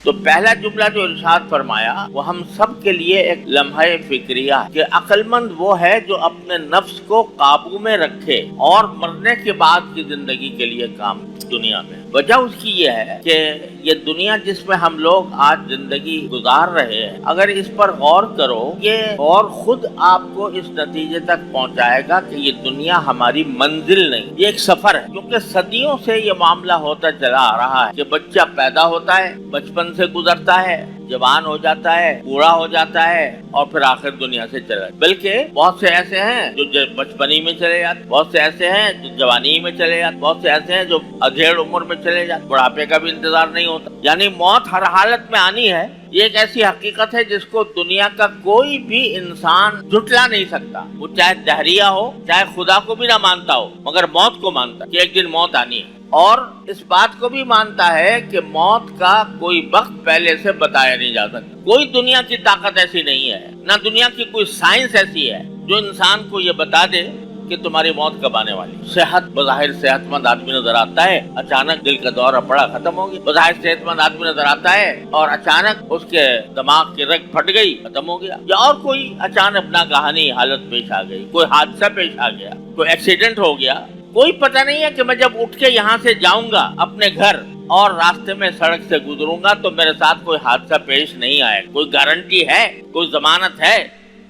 تو پہلا جملہ جو ارشاد فرمایا وہ ہم سب کے لیے ایک لمحہ فکریہ ہے کہ عقل مند وہ ہے جو اپنے نفس کو قابو میں رکھے اور مرنے کے بعد کی زندگی کے لیے کام دنیا میں۔ وجہ اس کی یہ ہے کہ یہ دنیا جس میں ہم لوگ آج زندگی گزار رہے ہیں، اگر اس پر غور کرو، یہ غور خود آپ کو اس نتیجے تک پہنچائے گا کہ یہ دنیا ہماری منزل نہیں، یہ ایک سفر ہے۔ کیونکہ صدیوں سے یہ معاملہ ہوتا چلا آ رہا ہے کہ بچہ پیدا ہوتا ہے، بچپن سے گزرتا ہے، جوان ہو جاتا ہے، بوڑھا ہو جاتا ہے اور پھر آخر دنیا سے چلا جاتا ہے۔ بلکہ بہت سے ایسے ہیں جو بچپنی میں چلے جاتے، بہت سے ایسے ہیں جو جوانی میں چلے جاتے، بہت سے ایسے ہیں جو ادھیڑ عمر میں چلے جاتے، بڑھاپے کا بھی انتظار نہیں ہوتا۔ یعنی موت ہر حالت میں آنی ہے۔ یہ ایک ایسی حقیقت ہے جس کو دنیا کا کوئی بھی انسان جھٹلا نہیں سکتا، وہ چاہے دہریہ ہو، چاہے خدا کو بھی نہ مانتا ہو، مگر موت کو مانتا کہ ایک دن موت آنی ہے۔ اور اس بات کو بھی مانتا ہے کہ موت کا کوئی وقت پہلے سے بتایا نہیں جا سکتا۔ کوئی دنیا کی طاقت ایسی نہیں ہے، نہ دنیا کی کوئی سائنس ایسی ہے جو انسان کو یہ بتا دے کہ تمہاری موت کب آنے والی۔ صحت، بظاہر صحت مند آدمی نظر آتا ہے، اچانک دل کا دورہ پڑا، ختم ہو گیا۔ بظاہر صحت مند آدمی نظر آتا ہے اور اچانک اس کے دماغ کی رگ پھٹ گئی، ختم ہو گیا۔ یا اور کوئی اچانک ناگہانی حالت پیش آ گئی، کوئی حادثہ پیش آ گیا، کوئی ایکسیڈنٹ ہو گیا۔ کوئی پتہ نہیں ہے کہ میں جب اٹھ کے یہاں سے جاؤں گا اپنے گھر اور راستے میں سڑک سے گزروں گا تو میرے ساتھ کوئی حادثہ پیش نہیں آئے، کوئی گارنٹی ہے، کوئی ضمانت ہے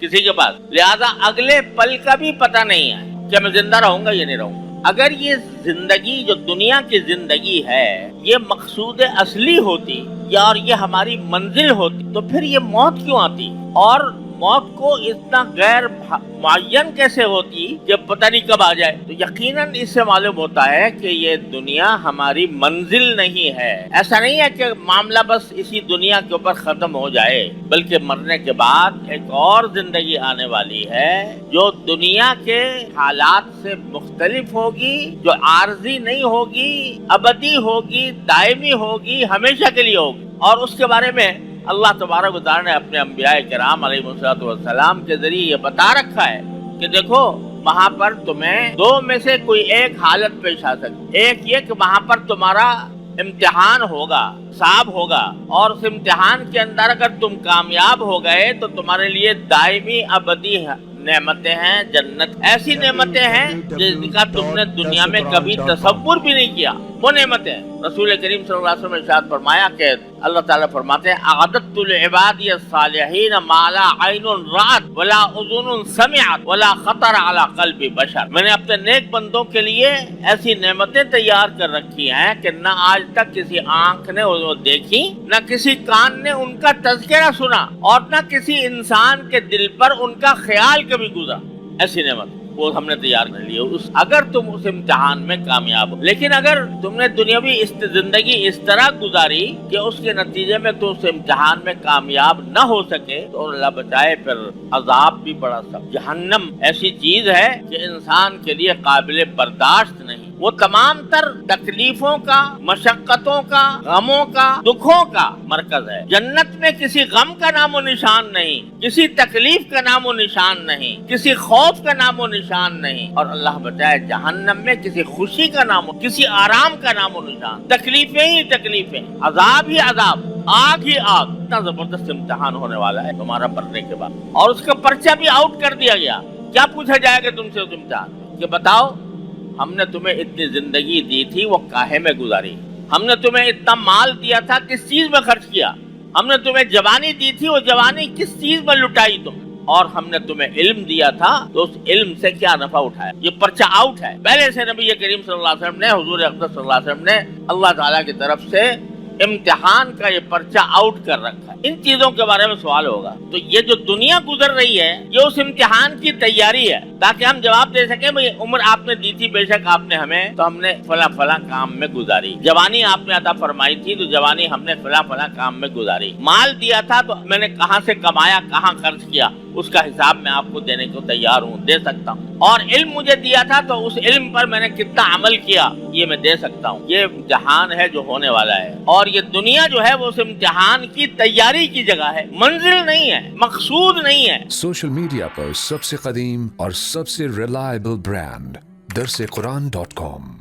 کسی کے پاس؟ لہذا اگلے پل کا بھی پتہ نہیں ہے کہ میں زندہ رہوں گا یا نہیں رہوں گا۔ اگر یہ زندگی جو دنیا کی زندگی ہے یہ مقصود اصلی ہوتی یا اور یہ ہماری منزل ہوتی تو پھر یہ موت کیوں آتی؟ اور موت کو اتنا غیر معین کیسے ہوتی کہ پتہ نہیں کب آ جائے؟ تو یقیناً اس سے معلوم ہوتا ہے کہ یہ دنیا ہماری منزل نہیں ہے۔ ایسا نہیں ہے کہ معاملہ بس اسی دنیا کے اوپر ختم ہو جائے، بلکہ مرنے کے بعد ایک اور زندگی آنے والی ہے جو دنیا کے حالات سے مختلف ہوگی، جو عارضی نہیں ہوگی، ابدی ہوگی، دائمی ہوگی، ہمیشہ کے لیے ہوگی۔ اور اس کے بارے میں اللہ تبارک و تعالیٰ نے اپنے انبیاء کرام علیہ الصلوۃ والسلام کے ذریعے یہ بتا رکھا ہے کہ دیکھو وہاں پر تمہیں دو میں سے کوئی ایک حالت پیش آ سکتی۔ ایک یہ کہ وہاں پر تمہارا امتحان ہوگا، حساب ہوگا، اور اس امتحان کے اندر اگر تم کامیاب ہو گئے تو تمہارے لیے دائمی ابدی نعمتیں ہیں، جنت ایسی نعمتیں ہیں جن کا تم نے دنیا میں کبھی تصور بھی نہیں کیا، وہ نعمتیں ہیں۔ رسول کریم صلی اللہ علیہ وسلم نے ارشاد فرمایا کہ اللہ تعالیٰ فرماتے ہیں اعددت لعبادی الصالحین ما لا عین رأت ولا اذن سمعت ولا خطر علی قلب بشر۔ میں نے اپنے نیک بندوں کے لیے ایسی نعمتیں تیار کر رکھی ہیں کہ نہ آج تک کسی آنکھ نے وہ دیکھی، نہ کسی کان نے ان کا تذکرہ سنا، اور نہ کسی انسان کے دل پر ان کا خیال کبھی گزرا۔ ایسی نعمت وہ ہم نے تیار کر لی اگر تم اس امتحان میں کامیاب ہو۔ لیکن اگر تم نے دنیاوی زندگی اس طرح گزاری کہ اس کے نتیجے میں تو اس امتحان میں کامیاب نہ ہو سکے تو اللہ بچائے پھر عذاب بھی بڑا سخت۔ جہنم ایسی چیز ہے کہ انسان کے لیے قابل برداشت نہیں، وہ تمام تر تکلیفوں کا، مشقتوں کا، غموں کا، دکھوں کا مرکز ہے۔ جنت میں کسی غم کا نام و نشان نہیں، کسی تکلیف کا نام و نشان نہیں، کسی خوف کا نام و نشان نہیں، اور اللہ بچائے جہنم میں کسی خوشی کا نام و کسی آرام کا نام و نشان، تکلیفیں ہی تکلیفیں، عذاب ہی عذاب، آگ ہی آگ۔ اتنا زبردست امتحان ہونے والا ہے تمہارا مرنے کے بعد، اور اس کا پرچہ بھی آؤٹ کر دیا گیا۔ کیا پوچھا جائے گا تم سے اس امتحان کہ بتاؤ ہم نے تمہیں اتنی زندگی دی تھی وہ کاہے میں گزاری؟ ہم نے تمہیں اتنا مال دیا تھا کس چیز میں خرچ کیا؟ ہم نے تمہیں جوانی دی تھی وہ جوانی کس چیز میں لٹائی تم؟ اور ہم نے تمہیں علم دیا تھا تو اس علم سے کیا نفع اٹھایا؟ یہ پرچہ آؤٹ ہے۔ پہلے سے نبی کریم صلی اللہ علیہ وسلم نے، حضور اقدس صلی اللہ علیہ وسلم نے اللہ تعالیٰ کی طرف سے امتحان کا یہ پرچہ آؤٹ کر رکھا ہے۔ ان چیزوں کے بارے میں سوال ہوگا۔ تو یہ جو دنیا گزر رہی ہے یہ اس امتحان کی تیاری ہے تاکہ ہم جواب دے سکیں بھئی عمر آپ نے دی تھی، بے شک آپ نے ہمیں، تو ہم نے فلاں فلاں کام میں گزاری۔ جوانی آپ نے عطا فرمائی تھی تو جوانی ہم نے فلاں فلاں کام میں گزاری۔ مال دیا تھا تو میں نے کہاں سے کمایا، کہاں خرچ کیا، اس کا حساب میں آپ کو دینے کو تیار ہوں، دے سکتا ہوں۔ اور علم مجھے دیا تھا تو اس علم پر میں نے کتنا عمل کیا یہ میں دے سکتا ہوں۔ یہ امتحان ہے جو ہونے والا ہے، اور یہ دنیا جو ہے وہ اس امتحان کی تیاری کی جگہ ہے، منزل نہیں ہے، مقصود نہیں ہے۔ سوشل میڈیا پر سب سے قدیم اور سب سے ریلائبل برانڈ درسقرآن.com